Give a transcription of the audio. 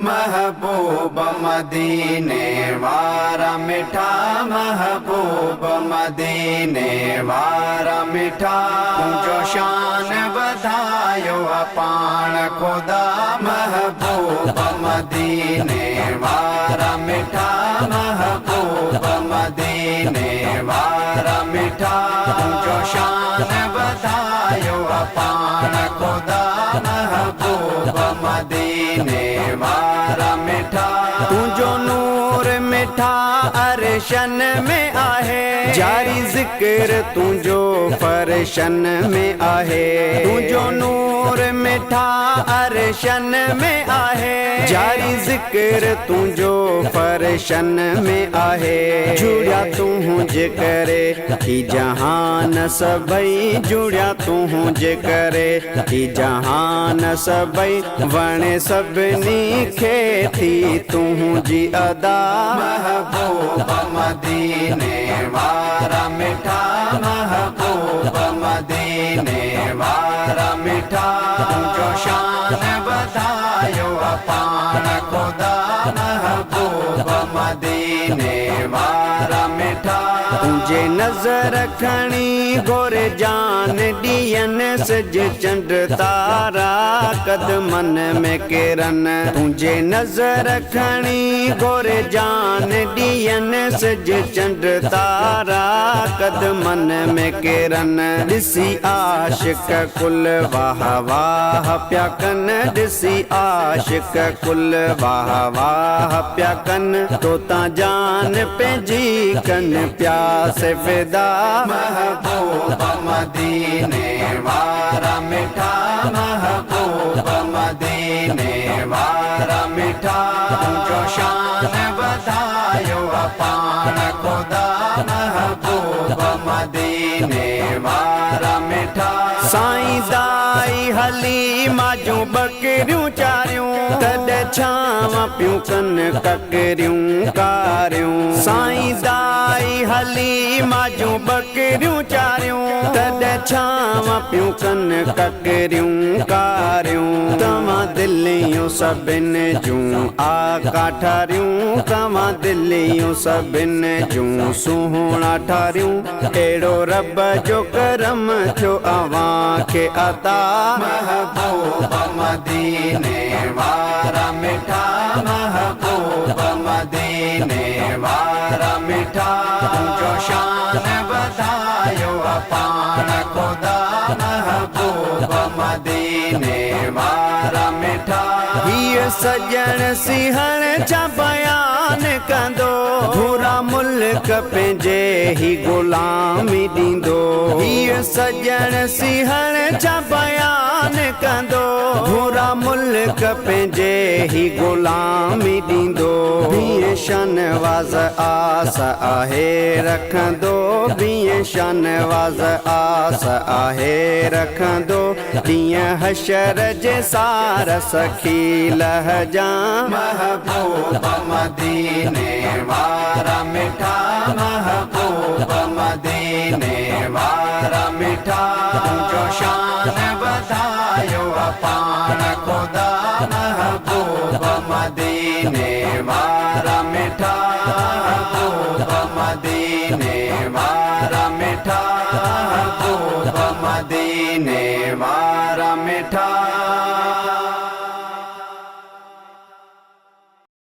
महबूब मदीने वारा मिठा महबूब मदीने वारा मिठा जो शान बधायो अपान खुदा महबूब मदीने वारा मिठा महबूब मदीने वारा मिठा जो शान बधायो अपान खुदा महबूब मदीने वारा मिठा तुझो नूर मिठा अरशन में आहे जारी जिक्र तुझो फरशन में आहे तुझो नूर मिठा अरशन में आहे जारी जिक्र तुझो फरशन में आहे जुड़िया तू जे करे कि जहान सबई जुड़िया तू जे करे कि जहान सबई वणे सभिनी खे थी तू जी अदा महबूब मदीने वारा मिठा महबूब मदीने वारा मिठा जो शान बधायो अपान खुदा महबूब मदीने वारा मिठा तुझे नजर खणी गोरे जान दियन सज चंड तारा कदमन में किरन तुझे नजर खणी गोरे जान दियन सज चंड तारा कदमन में किरन ॾिसी आशिक कुल वाह वाह प्या कन ॾिसी आशिक कुल वाह वाह प्या कन तोता जान पंहिंजी कन प्यास फिदा महबूब मदीने वारा मिठा महबूब मदीने वारा मिठा जो शान बधायो अपान खुदा महबूब मदीने वारा मिठा साईं दाई हली माजू बकरियूं चारियूं तॾ छांव पियूं कन ककरियूं कारियूं साईं दाई हली माजू बकरियूं चारियूं तॾ छांव पियूं कन ककरियूं कारियूं तव्हां दिल्लियूं सभिनि जूं आका ठारियूं तव्हां दिल्लियूं सभिनि जूं सुहिणा ठारियूं अहिड़ो रब जो करम थियो अवां खे अता महबूब मदीने वारा मिठा महबूब मदीने वारा मिठा जो शान बधायो अपान खुदा महबूब मदीने वारा मिठा हीअ सजण सिहण छा बयान कंदो पूरा मुल्क पंहिंजे ही गुलामी ॾींदो हीअ सजण सिहण छा बयान कंदो पूरा मुल्क पंहिंजे ही गुलामी ॾींदो बीह शनवाज़ आस आहे रखंदो बीह शनवाज़ आस आहे रखंदो ॾींहं हशर जे सार सखी लहजा महबूब मदीने वारा मिठा महबूब